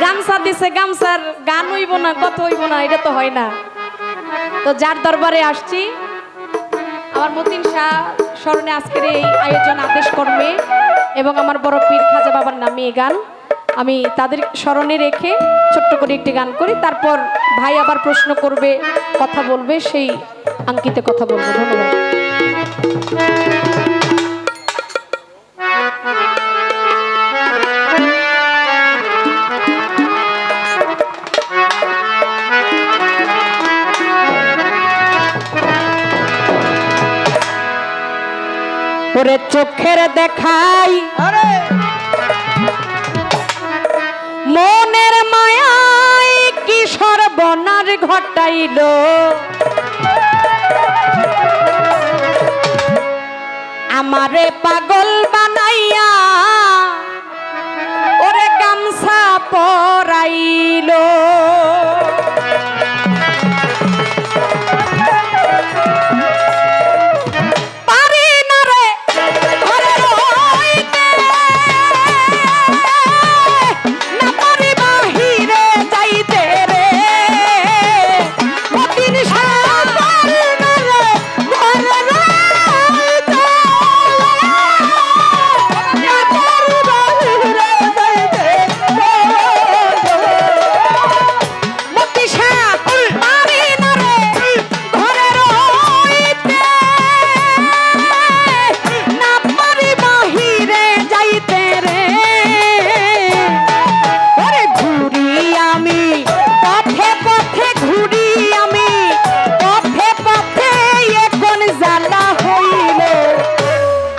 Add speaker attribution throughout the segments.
Speaker 1: গামছা দিছে, গামছার গান হইব না, কত হইব না, এটা তো হয় না। তো যার দরবারে আসছি, আমার মতিন শাহ স্মরণে আজকের এই আয়োজন আদেশ কর্মে এবং আমার বড় পীর খাজা বাবার নামে এই গান আমি তাদের স্মরণে রেখে ছোট্ট করে একটি গান করি। তারপর ভাই আবার প্রশ্ন করবে, কথা বলবে, সেই আঙ্কিতে কথা বলবো। ধন্যবাদ। ওরে চোখের দেখাই মনের মায়ায় কি সর্বনাশ ঘটাইল, আমারে পাগল বানাইয়া ওরে গামছা পরাইল।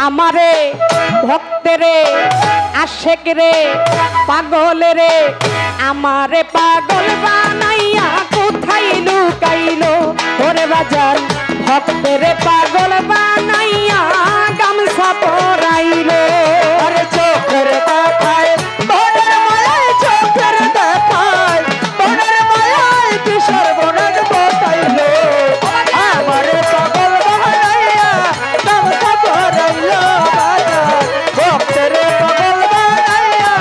Speaker 1: আমারে ভক্তেরে আশেক রে পাগল রে আমারে পাগল বানাইয়া কোথায় লুকাইলো, ওরে বাজার ভক্তেরে পাগল বানাইয়া গামছা পরাইলো। আরে চোখের দেখায় বনের মায়ায়, চোখের দেখায় বনের মায়ায় কি সর্বনাশ ঘটাইলো, আমারে পাগল বানাইয়া গামছা পরাইলো। ভক্তেরে পাগল বানাইয়া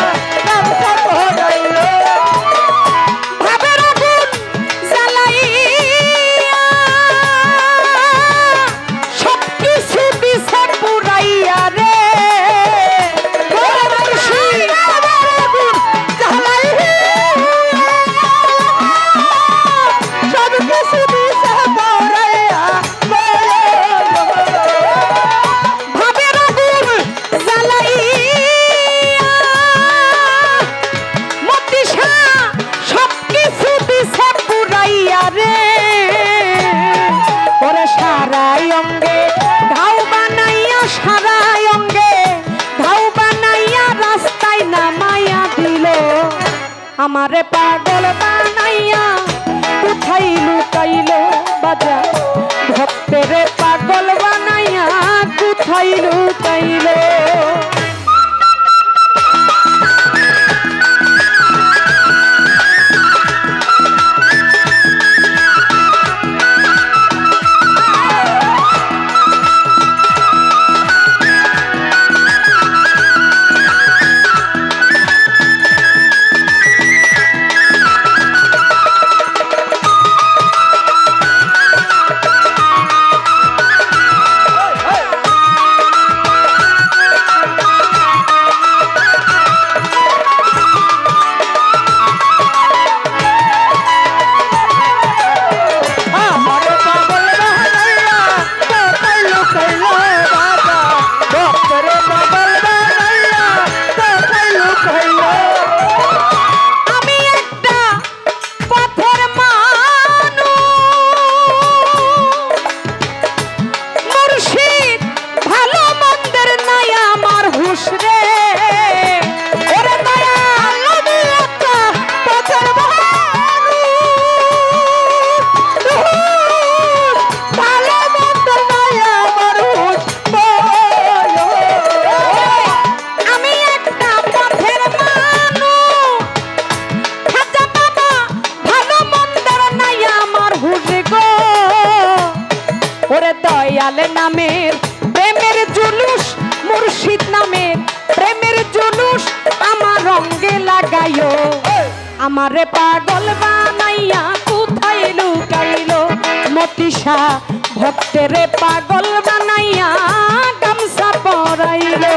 Speaker 1: গামছা পরাইলো। ভাবের আগুন জ্বালাইয়া সবকিছু দিছে পুরাইয়া রে, সবকিছু দিছে পুরাইয়া। ভাবের আগুন জ্বালাইয়া মতি শাহ সবকিছু দিছে পুরাইয়া রে, ওরে সারাই অঙ্গে ঘাও বানাইয়া, সারাই অঙ্গে ঘাও বানাইয়া রাস্তায় নামাইয়া দিল, আমারে পাগল বানাইয়া কোথায় লুকাইলো, বাজা ভক্তেরে পাগল বানাইয়া কোথায় লুকাইলো। দয়াল নামের প্রেমের জুলুস, মুর্শিদ নামের প্রেমের জুলুস আমার রঙে লাগাইও, আমারে পাগল বানাইয়া কোথায় লুকাইলো মতিশা ভক্তেরে পাগল বানাইয়া গামছা পরাইলো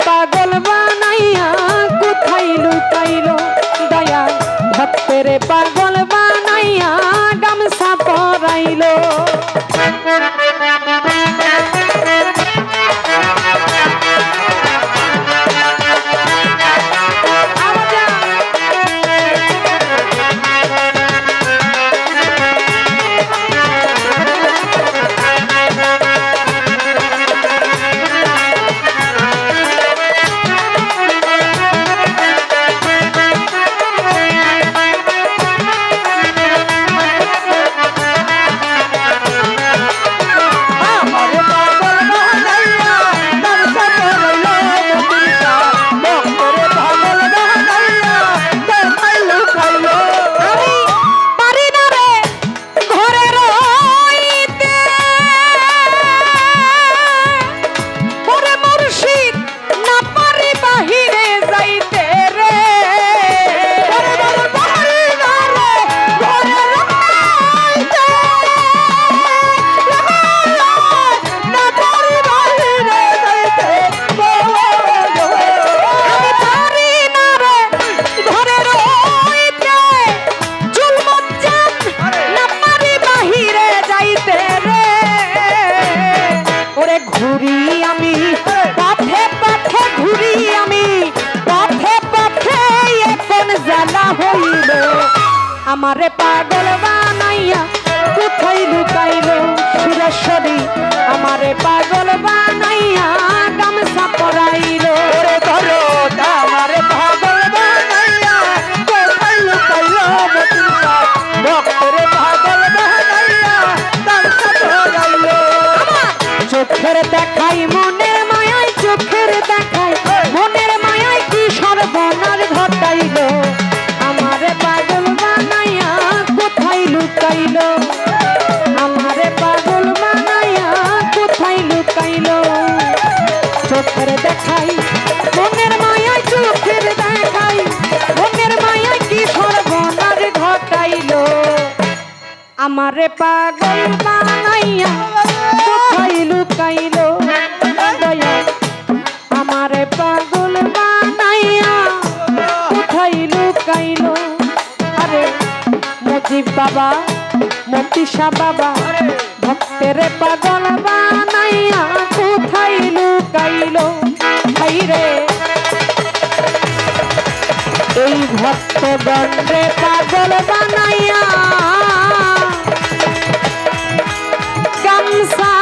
Speaker 1: পাগল বানাইয়া কোথায় লুকাইলো দয়া ভক্তেরে পাগল বানাইয়া গামছা পরাইলো আমারে পাগল বানাইয়া কোথায় লুকাইলো সুরেশ্বরী আমারে পাগল বানাইয়া গামছা পরাইলো রে ধরো আমারে পাগল বানাইয়া কোথায় লুকাইলো মতিশা ভক্তরে পাগল বানাইয়া গামছা পরাইলো চোখের দেখাই মনের মায়ায় চোখের দেখাই মনের মায়ায় কি সর্বনাশ ঘটাইলো আমারে পাগল বানাইয়া কোথায় লুকাইলো আমারে পাগল বানাইয়া কোথায় লুকাইলো চোখের দেখাই মনের মায়ায় চোখের দেখাই মনের মায়ায় কি সর্বনাশ ঘটাইলো আমারে পাগল বানাইয়া কোথায় লুকাইলো দয়া আমারে পাগল বানাইয়া কোথায় লুকাইলো আরে মুজিব বাবা মতিশা বাবা ভক্তেরে পাগল বানাইয়া কোথায় লুকাইলো ভাই রে এই ভক্তগণরে পাগল বানাইয়া গামছা